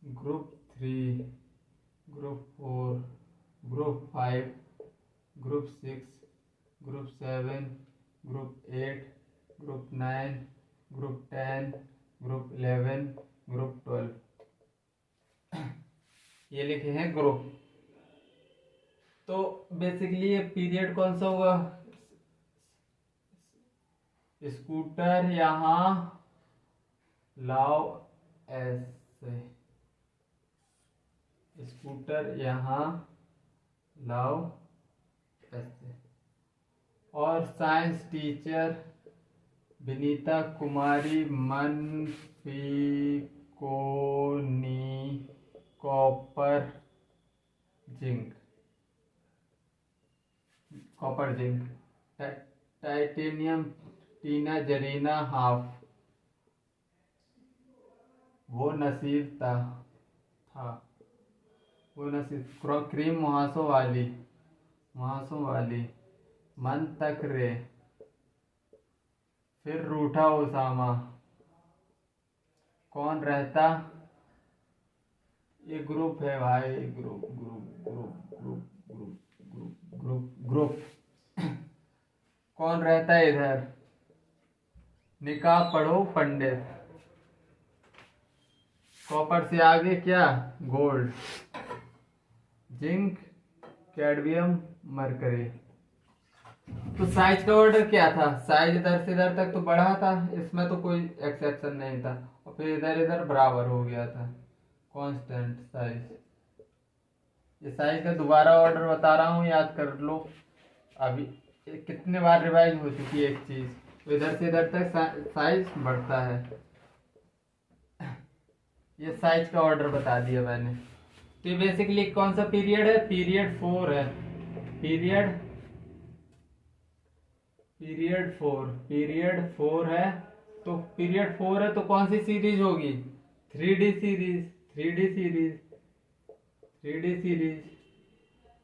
Group 3, group 4, group 5, group 6, group 7, group 8, group 9, group 10, group 11, group 12, ये लिखे हैं ग्रुप। तो बेसिकली ये पीरियड कौन सा होगा? स्कूटर यहाँ लाओ ऐसे, स्कूटर यहाँ लाओ ऐसे। और साइंस टीचर विनीता कुमारी मनफी कोनी copper zinc, copper zinc. Titanium Tina Zarina half, वो नसीब था वो नसीब। क्रीम मुहासों वाली मन तक रे, फिर रूठा उसामा, कौन रहता। ये ग्रुप है भाई, group group group group group group group group. कौन रहता है इधर? निकाह पढ़ो पंडित। कॉपर से आगे क्या? Gold, zinc, cadmium, mercury. तो साइज का ऑर्डर क्या था? साइज इधर से इधर तक तो बढ़ा था, इसमें तो कोई एक्सेप्शन नहीं था, और फिर इधर इधर बराबर हो गया था, कांस्टेंट साइज। ये साइज का दोबारा ऑर्डर बता रहा हूँ, याद कर लो। अभी कितने बार रिवाइज हो चुकी है एक चीज, तो इधर से इधर तक साइज बढ़ता है। ये साइज का ऑर्डर बता दिया मैंने। तो ये बेसिकली कौन सा पीरियड है? पीरियड 4 है। पीरियड 4 है। तो पीरियड 4 है तो कौन सी सीरीज होगी? 3D series.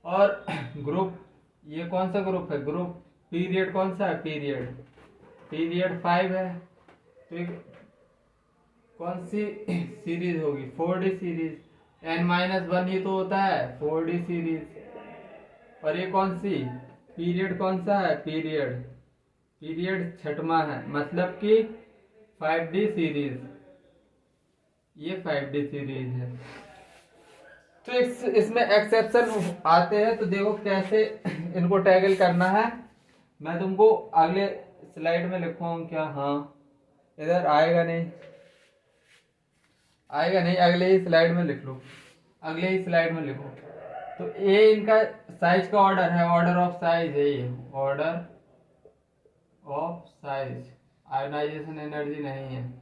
और ग्रुप, ये कौन सा ग्रुप है? ग्रुप। पीरियड कौन सा है? पीरियड 5 है। तो एक कौन सी सीरीज होगी? 4D series. n-1 ही तो होता है 4D सीरीज। और ये कौन सी पीरियड कौन सा है? पीरियड छठवां है, मतलब कि 5D सीरीज। ये 5D सीरीज है। तो इसमें एक्सेप्शन आते हैं, तो देखो कैसे इनको टैगल करना है। मैं तुमको अगले स्लाइड में लिखूंगा क्या? हाँ, इधर आएगा नहीं, अगले ही स्लाइड में लिख लो, अगले ही स्लाइड में लिखो। तो ये इनका साइज का ऑर्डर है, ऑर्डर ऑफ साइज है ये, order of size. Ionisation energy नहीं है,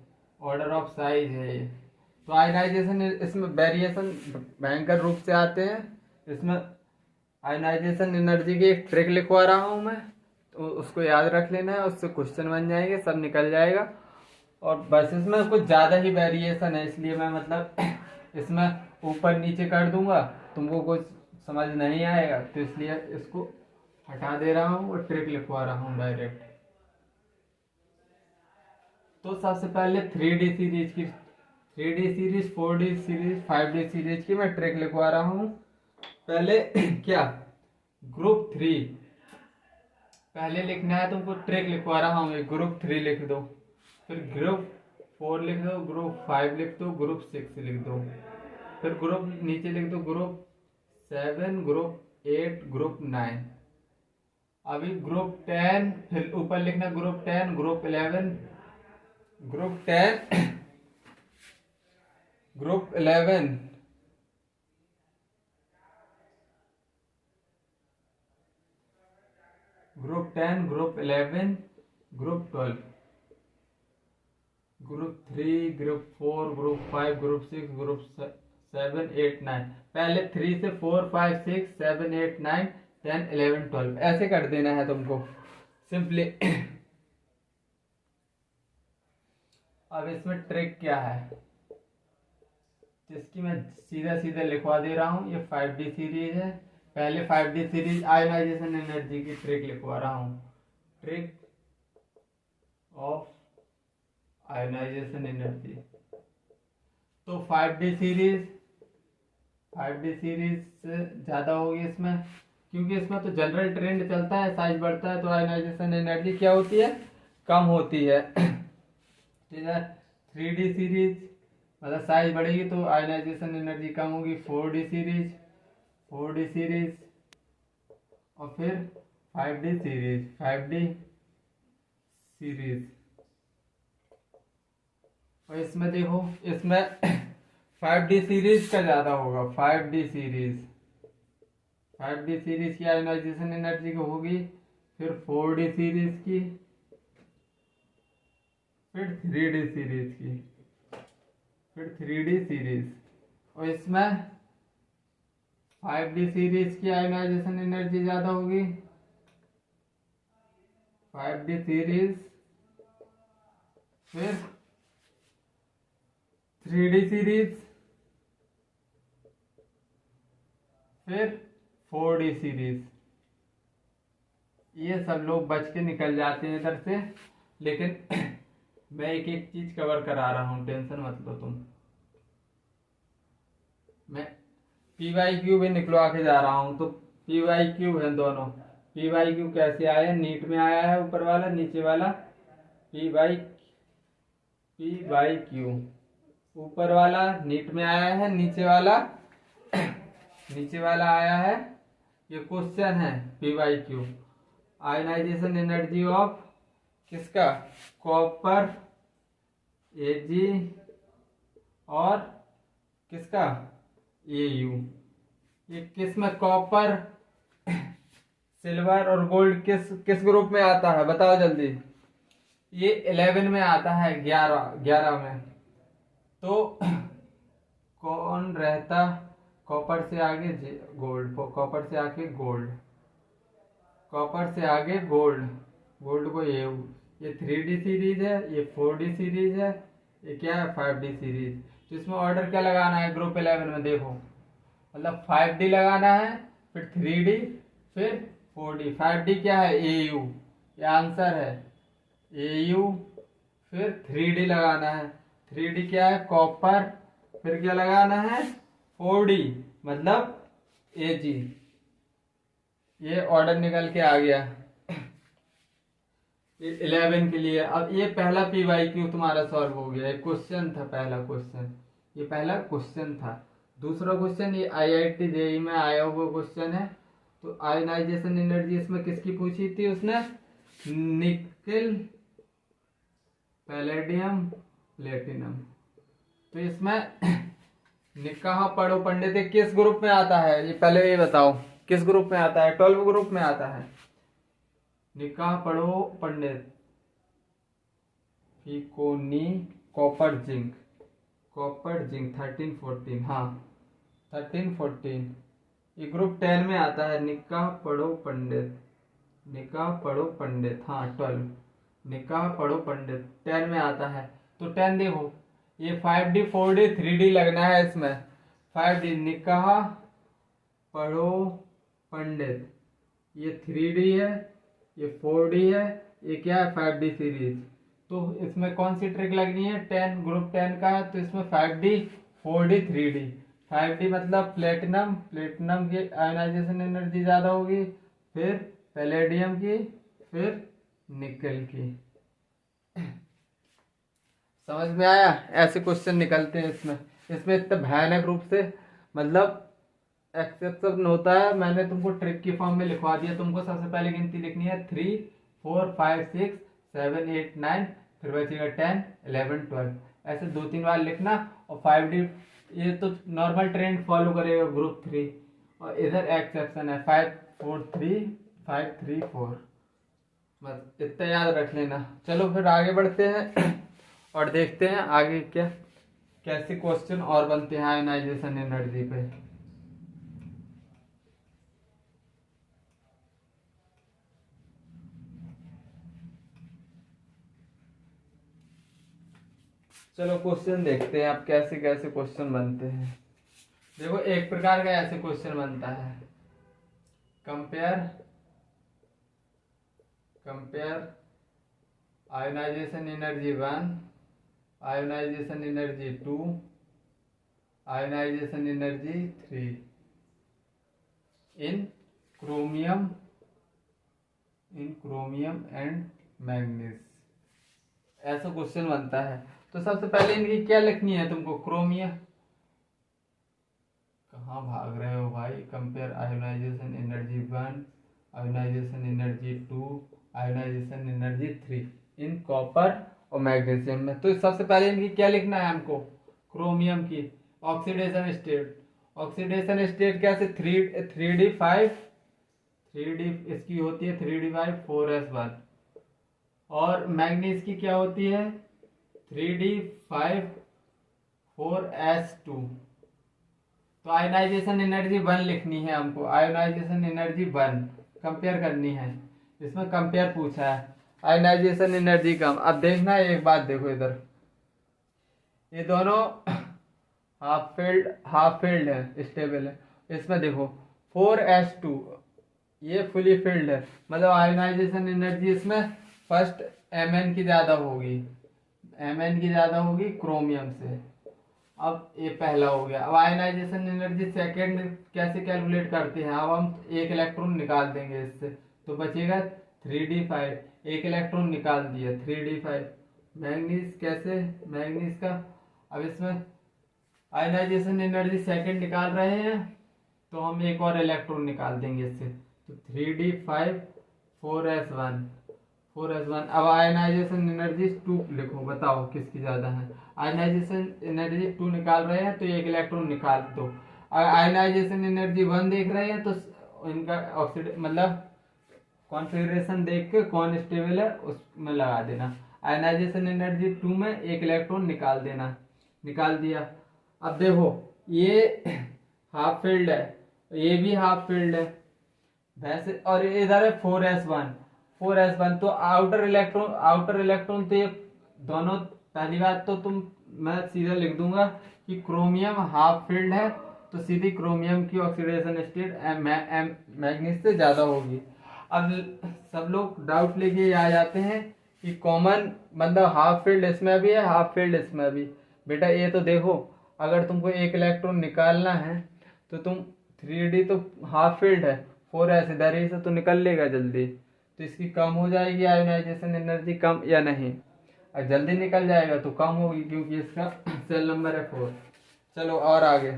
ऑर्डर ऑफ साइज है ये। तो आयोनाइजेशन, इसमें वेरिएशन भयंकर रूप से आते हैं। इसमें आयोनाइजेशन एनर्जी की एक ट्रिक लिखवा रहा हूँ मैं, तो उसको याद रख लेना है, उससे क्वेश्चन बन जाएंगे, सब निकल जाएगा। और बस इसमें कुछ ज़्यादा ही वेरिएशन है, इसलिए मैं मतलब इसमें ऊपर नीचे कर दूंगा, तुमको कुछ समझ नहीं आएगा, तो इसलिए इसको हटा दे रहा हूँ और ट्रिक लिखवा रहा हूँ डायरेक्ट। तो सबसे पहले 3D सीरीज की, 3D series, 4D series, 5D series की मैं ट्रिक लिखवा रहा हूँ। पहले क्या? ग्रुप 3 पहले लिखना है तुमको, ट्रिक लिखवा रहा हूँ, ग्रुप 3 लिख दो, फिर ग्रुप 4 लिख दो, ग्रुप 5 लिख दो, ग्रुप 6 लिख दो, फिर ग्रुप नीचे लिख दो ग्रुप 7, ग्रुप 8, ग्रुप 9। अभी ग्रुप 10, फिर ऊपर लिखना group 10, group 11, group 10, group 11, group 10, group 11, group 12, group 3, group 4, group 5, group 6, group 7, 8, 9। पहले 3 से 4, 5, 6, 7, 8, 9, 10, 11, 12 ऐसे कर देना है तुमको सिंपली। अब इसमें ट्रिक क्या है, जिसकी मैं सीधा सीधा लिखवा दे रहा हूँ। ये 5D सीरीज है। पहले 5D सीरीज आयोनाइजेशन एनर्जी की ट्रिक लिखवा रहा हूँ, ट्रिक ऑफ आयोनाइजेशन एनर्जी। तो 5D सीरीज से ज़्यादा होगी इसमें, क्योंकि इसमें तो जनरल ट्रेंड चलता है, साइज बढ़ता है तो आयोनाइजेशन एनर्जी क्या होती है? कम होती है। इधर 3D सीरीज मतलब साइज बढ़ेगी तो आयोनाइजेशन एनर्जी कम होगी। 4D सीरीज, 4D सीरीज और फिर 5D सीरीज, 5D सीरीज। और इसमें देखो, इसमें 5D सीरीज का ज़्यादा होगा। 5D सीरीज, 5D सीरीज की आयोनाइजेशन एनर्जी को होगी, फिर 4D सीरीज की, फिर 3D सीरीज की, फिर 3D सीरीज। और इसमें 5D सीरीज की आयोनाइजेशन एनर्जी ज़्यादा होगी। 5D सीरीज, फिर 3D सीरीज, फिर 4D सीरीज। ये सब लोग बच के निकल जाते हैं इधर से, लेकिन मैं एक एक चीज कवर करा रहा हूँ, टेंशन मत लो तुम। मैं PYQ भी निकलवा के जा रहा हूँ। तो PYQ है दोनों। PYQ कैसे आया? नीट में आया है ऊपर वाला, नीचे वाला। PYQ ऊपर वाला नीट में आया है, नीचे वाला नीचे वाला आया है। ये क्वेश्चन है PYQ। आयनाइजेशन एनर्जी ऑफ किसका? कॉपर Ag और किसका? Au। ये किस में? कॉपर, सिल्वर और गोल्ड किस किस ग्रुप में आता है? बताओ जल्दी। ये 11 में आता है, 11 में। तो कौन रहता कॉपर से आगे? गोल्ड। कॉपर से आगे गोल्ड, कॉपर से आगे गोल्ड, गोल्ड को ये 3D सीरीज है, ये 4D सीरीज है, ये क्या है? 5D series. तो इसमें ऑर्डर क्या लगाना है ग्रुप 11 में? देखो, मतलब 5D लगाना है, फिर 3D, फिर 4D। 5D क्या है? AU, ये आंसर है AU। फिर 3D लगाना है। 3D क्या है? कॉपर। फिर क्या लगाना है? 4D मतलब Ag। ये ऑर्डर निकल के आ गया 11 के लिए। अब ये पहला PYQ तुम्हारा सॉल्व हो गया। एक क्वेश्चन था, पहला क्वेश्चन, ये पहला क्वेश्चन था। दूसरा क्वेश्चन ये IIT JEE में आया हुआ क्वेश्चन है। तो आयनाइजेशन एनर्जी इसमें किसकी पूछी थी उसने? Nickel, palladium, platinum. तो इसमें निकाह पढ़ो पंडित किस ग्रुप में आता है? ये पहले ये बताओ, किस ग्रुप में आता है? 12 ग्रुप में आता है। निकाह पढ़ो पंडित, फिकोनी, कॉपर जिंक, कॉपर जिंक 13 14, हाँ 13 14। ये ग्रुप 10 में आता है। निकाह पढ़ो पंडित, निकाह पढ़ो पंडित, हाँ 12, निकाह पढ़ो पंडित 10 में आता है। तो 10 देखो, ये 5D 4D 3D लगना है इसमें। 5D निकाह पढ़ो पंडित, ये 3D है, ये 4D है, ये क्या है? 5D series. तो इसमें कौन सी ट्रिक लगनी है? 10 ग्रुप 10 का है, तो इसमें 5D 4D 3D। 5D मतलब प्लेटिनम, प्लेटिनम की आयोनाइजेशन एनर्जी ज़्यादा होगी, फिर पैलेडियम की, फिर निकल की। समझ में आया? ऐसे क्वेश्चन निकलते हैं इसमें। इसमें इतने भयानक रूप से मतलब एक्सेप्शन होता है। मैंने तुमको ट्रिक की फॉर्म में लिखवा दिया। तुमको सबसे पहले गिनती लिखनी है 3 4 5 6 7 8 9, फिर बचेगा 10 11 12। ऐसे 2-3 बार लिखना। और 5D ये तो नॉर्मल ट्रेंड फॉलो करेगा ग्रुप 3, और इधर एक्सेप्शन है 5 4 3 5 3 4। बस इतना याद रख लेना। चलो फिर आगे बढ़ते हैं और देखते हैं आगे क्या कैसे क्वेश्चन और बनते हैं आयनाइजेशन एनर्जी पे। चलो क्वेश्चन देखते हैं अब कैसे कैसे क्वेश्चन बनते हैं। देखो, एक प्रकार का ऐसे क्वेश्चन बनता है, compare compare ionization energy 1, ionization energy 2, ionization energy 3 in chromium and manganese. ऐसा क्वेश्चन बनता है। तो सबसे पहले इनकी क्या लिखनी है तुमको, क्रोमियम। कहाँ भाग रहे हो भाई, compare ionization energy 1, ionization energy 2, ionization energy 3 in copper और मैग्नीशियम में। तो सबसे पहले इनकी क्या लिखना है हमको, क्रोमियम की ऑक्सीडेशन स्टेट। ऑक्सीडेशन स्टेट कैसे, 3D5, 3D इसकी होती है 3D5 4S1, और मैग्नीज की क्या होती है 3D5 4S2। तो आयोनाइजेशन एनर्जी 1 लिखनी है हमको, आयोनाइजेशन एनर्जी 1 कंपेयर करनी है। इसमें कंपेयर पूछा है, आयोनाइजेशन एनर्जी कम। अब देखना है एक बात, देखो इधर ये दोनों हाफ फील्ड है, स्टेबल है। इसमें देखो 4S2 ये फुली फील्ड है, मतलब आयोनाइजेशन एनर्जी इसमें फर्स्ट Mn की ज्यादा होगी, Mn की ज्यादा होगी क्रोमियम से। अब ये पहला हो गया। अब आयनाइजेशन एनर्जी सेकंड कैसे कैलकुलेट करते हैं, अब हम एक इलेक्ट्रॉन निकाल देंगे इससे, तो बचेगा 3D5, एक इलेक्ट्रॉन निकाल दिया 3D5। मैग्नीज कैसे, मैग्नीज का अब इसमें आयनाइजेशन एनर्जी सेकंड निकाल रहे हैं, तो हम एक और इलेक्ट्रॉन निकाल देंगे इससे, तो 3D5 4S1, 4S1। अब आयनाइजेशन एनर्जी 2 लिखो, बताओ किसकी ज्यादा है। आयनाइजेशन एनर्जी 2 निकाल रहे हैं तो एक इलेक्ट्रॉन निकाल दो। आयनाइजेशन एनर्जी 1 देख रहे हैं तो इनका ऑक्सीड मतलब कॉन्फ़िगरेशन देख के कौन स्टेबल है उसमें लगा देना। आयनाइजेशन एनर्जी 2 में एक इलेक्ट्रॉन निकाल देना, निकाल दिया। अब देखो ये हाफ फील्ड है, ये भी हाफ फील्ड है वैसे, और इधर है 4S1, 4S1। तो आउटर इलेक्ट्रॉन तो ये दोनों, पहली बात तो मैं सीधा लिख दूंगा कि क्रोमियम हाफ फील्ड है, तो सीधी क्रोमियम की ऑक्सीडेशन स्टेट मैग्नीज से ज्यादा होगी। अब सब लोग डाउट लेके आ जाते हैं कि कॉमन मतलब हाफ फील्ड इसमें भी है, हाफ फील्ड इसमें भी। बेटा ये तो देखो, अगर तुमको एक इलेक्ट्रॉन निकालना है तो तुम 3D तो हाफ फील्ड है, 4S इधर ही से तो निकल लेगा जल्दी, तो इसकी कम हो जाएगी आयोनाइजेशन एनर्जी कम या नहीं, और जल्दी निकल जाएगा तो कम होगी क्योंकि इसका सेल नंबर है 4। चलो और आगे,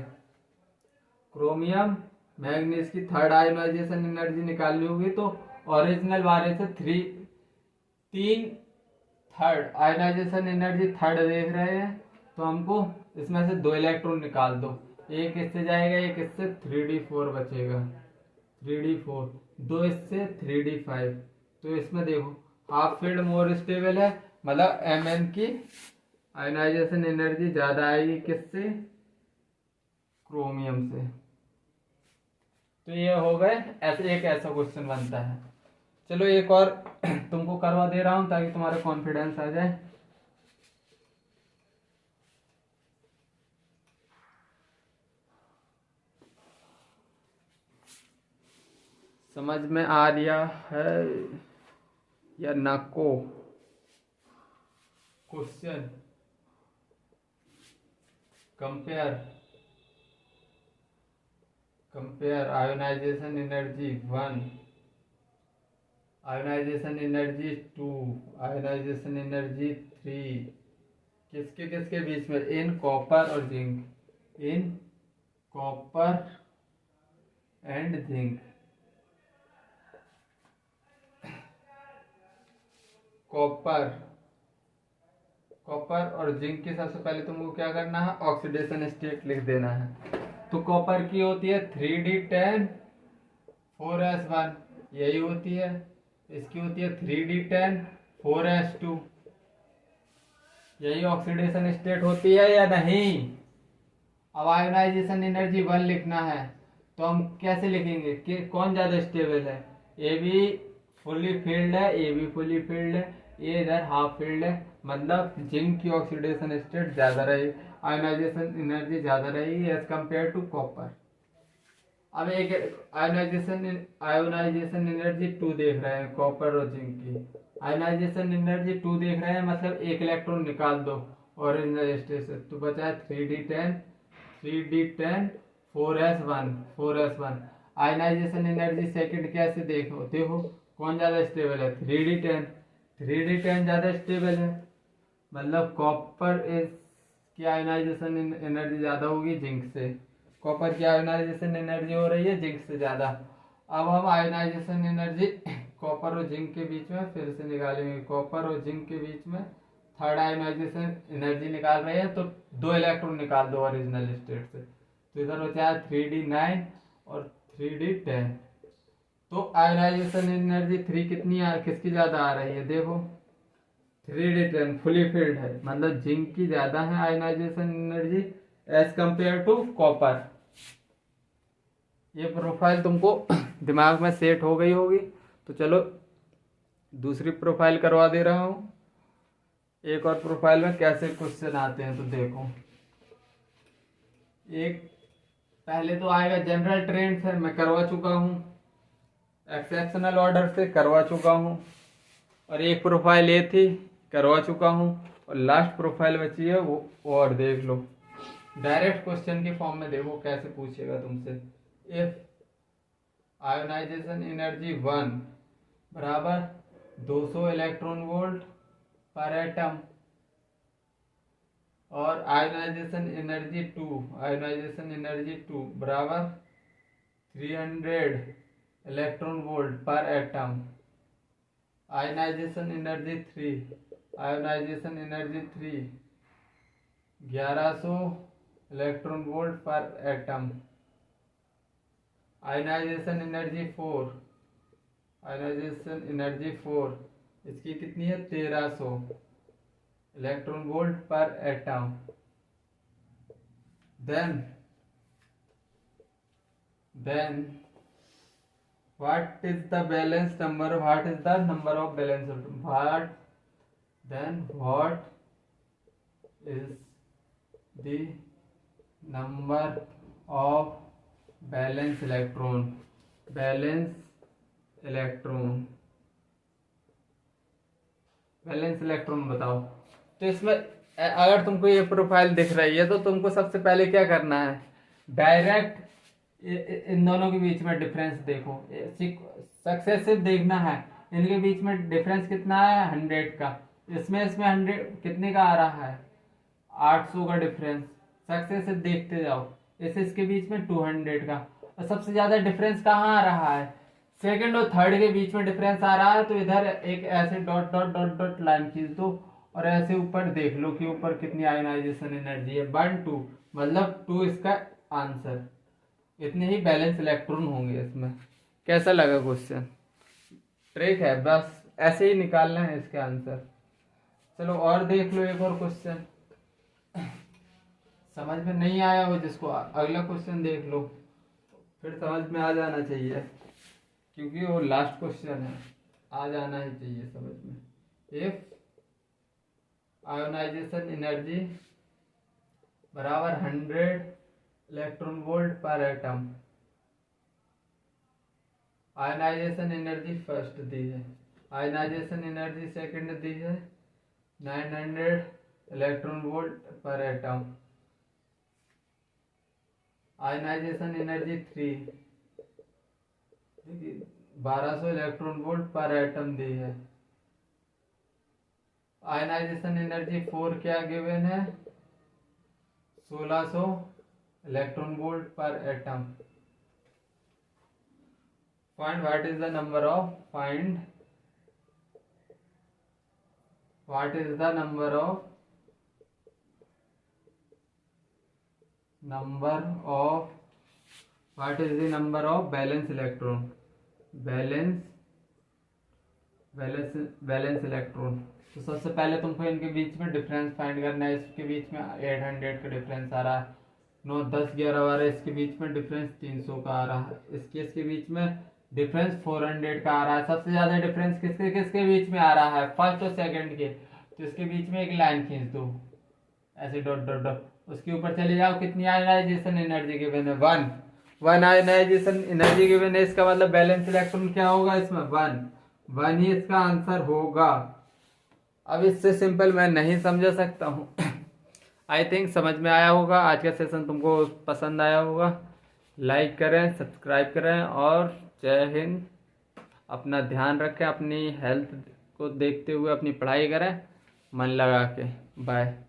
क्रोमियम मैग्नीज की थर्ड आयोनाइजेशन एनर्जी निकालनी होगी, तो ओरिजिनल वाले से 3 थर्ड आयोनाइजेशन एनर्जी थर्ड देख रहे हैं, तो हमको इसमें से 2 इलेक्ट्रॉन निकाल दो, एक इससे जाएगा एक इससे, 3D4 बचेगा, 3D4, 2 इससे 3D5। तो इसमें देखो हाफ फील्ड मोर स्टेबल है, मतलब Mn की आयोनाइजेशन एनर्जी ज्यादा आएगी किससे, क्रोमियम से। तो ये हो गए ऐसे, एक ऐसा क्वेश्चन बनता है। चलो एक और तुमको करवा दे रहा हूं ताकि तुम्हारा कॉन्फिडेंस आ जाए। समझ में आ रहा है या ना को question, compare ionization energy 1, ionization energy 2, ionization energy 3 किसके किसके बीच में, इन कॉपर और zinc, in copper and zinc. Copper और जिंक की सबसे पहले तुमको क्या करना है, ऑक्सीडेशन स्टेट लिख देना है। तो कॉपर की होती है 3D10 4S1, यही होती है। इसकी होती है 3D10 4S2, यही ऑक्सीडेशन स्टेट होती है या नहीं। अब आयोनाइजेशन एनर्जी 1 लिखना है, तो हम कैसे लिखेंगे कि कौन ज्यादा स्टेबल है, ए भी फुली फील्ड है, ए भी फुली फील्ड है, ये इधर हाफ फील्ड है, मतलब जिंक की ऑक्सीडेशन स्टेट ज्यादा रहेगी, आयोनाइजेशन एनर्जी ज्यादा रहेगी एज कंपेयर टू कॉपर। अब एक आयोनाइजेशन एनर्जी 2 देख रहे हैं कॉपर और जिंक की, आयोनाइजेशन एनर्जी 2 देख रहे हैं, मतलब एक इलेक्ट्रॉन निकाल दो ओरिजिनल स्टेट से, तो बचा है 3D10 4S1। Ionisation energy second कैसे देखो, देखो कौन ज्यादा स्टेबल है, 3D10 ज्यादा स्टेबल है, मतलब कॉपर इस की आयोनाइजेशन एनर्जी ज़्यादा होगी जिंक से। कॉपर की आयोनाइजेशन एनर्जी हो रही है जिंक से ज़्यादा। अब हम आयोनाइजेशन एनर्जी कॉपर और जिंक के बीच में फिर से निकालेंगे। कॉपर और जिंक के बीच में थर्ड आयोनाइजेशन एनर्जी निकाल रहे हैं, तो 2 इलेक्ट्रॉन निकाल दो ओरिजिनल स्टेट से। तो इधर हो जाए 3d9 और 3d10। तो आयोनाइजेशन एनर्जी 3 किसकी ज़्यादा आ रही है, देखो 3d10 फुली फिल्ड है, मतलब जिंक की ज़्यादा है ionization energy as compare to copper. ये प्रोफाइल तुमको दिमाग में सेट हो गई होगी। तो चलो दूसरी प्रोफाइल करवा दे रहा हूँ। एक और प्रोफाइल में कैसे क्वेश्चन आते हैं तो देखो। एक पहले तो आएगा जनरल ट्रेंड से, मैं करवा चुका हूँ। एक्सेप्शनल ऑर्डर से करवा चुका हूँ। और एक प्रोफाइल ये थी, करवा चुका हूँ। और लास्ट प्रोफाइल बची है वो और देख लो। डायरेक्ट क्वेश्चन के फॉर्म में देखो कैसे पूछेगा तुमसे। इफ आयोनाइजेशन एनर्जी 1 बराबर 200 इलेक्ट्रॉन वोल्ट पर एटम और आयोनाइजेशन एनर्जी 2 बराबर 300 electron volt per atom. Ionization energy 3 1100 electron volt per atom. Ionization energy 4 इसकी कितनी है, 1300 electron volt per atom. Then what is the balance number, what is the number of valence what is the number of valence electron बताओ। तो इसमें अगर तुमको ये profile दिख रही है तो तुमको सबसे पहले क्या करना है, डायरेक्ट इन दोनों के बीच में डिफरेंस देखो, सक्सेसिव देखना है। इनके बीच में डिफरेंस कितना है, 100 का। इसमें 100 कितने का आ रहा है, 800 का डिफरेंस। सक्सेसिव देखते जाओ। इसके बीच में 200 का। और सबसे ज्यादा डिफरेंस कहाँ आ रहा है, सेकंड और थर्ड के बीच में डिफरेंस आ रहा है। तो इधर एक ऐसे dot dot dot dot line खींच दो और ऐसे ऊपर देख लो कि ऊपर कितनी आयोनाइजेशन एनर्जी है, 1 2, मतलब 2 इसका आंसर। इतने ही बैलेंस इलेक्ट्रॉन होंगे इसमें। कैसा लगा क्वेश्चन, ट्रिक है, बस ऐसे ही निकालना है इसके आंसर। चलो और देख लो एक और क्वेश्चन। समझ में नहीं आया हो जिसको, अगला क्वेश्चन देख लो, फिर समझ में आ जाना चाहिए, क्योंकि वो लास्ट क्वेश्चन है, आ जाना ही चाहिए समझ में। इफ आयोनाइजेशन एनर्जी बराबर 100 electron volt per atom. Ionization energy first दी है, आयोनाइजेशन एनर्जी सेकंड दी है 900 electron volt per atom. Ionization energy 3 1200 electron volt per atom दी है। आयोनाइजेशन एनर्जी 4 क्या गिवन है, 1600 electron volt per atom. Find what is the number of valence electron, valence electron। तो सबसे पहले तुमको इनके बीच में डिफरेंस फाइंड करना है। इसके बीच में 800 का डिफरेंस आ रहा है, 9 10 11 12, इसके बीच में डिफरेंस 300 का आ रहा है, इसके बीच में डिफरेंस 400 का आ रहा है। सबसे ज्यादा डिफरेंस किसके किसके बीच में आ रहा है, फर्स्ट और सेकंड के। तो इसके बीच में एक लाइन खींच दो ऐसे डॉट डॉट डॉट, उसके ऊपर चले जाओ। कितनी आयोनाइजेशन एनर्जी गिवन है, 1 आयोनाइजेशन एनर्जी गिवन है। इसका मतलब बैलेंस इलेक्ट्रॉन क्या होगा इसमें, 1 ही इसका आंसर होगा। अब इससे सिंपल मैं नहीं समझा सकता हूँ। आई थिंक समझ में आया होगा। आज का सेशन तुमको पसंद आया होगा। लाइक करें, सब्सक्राइब करें और जय हिंद। अपना ध्यान रखें, अपनी हेल्थ को देखते हुए अपनी पढ़ाई करें। मन लगा के। बाय।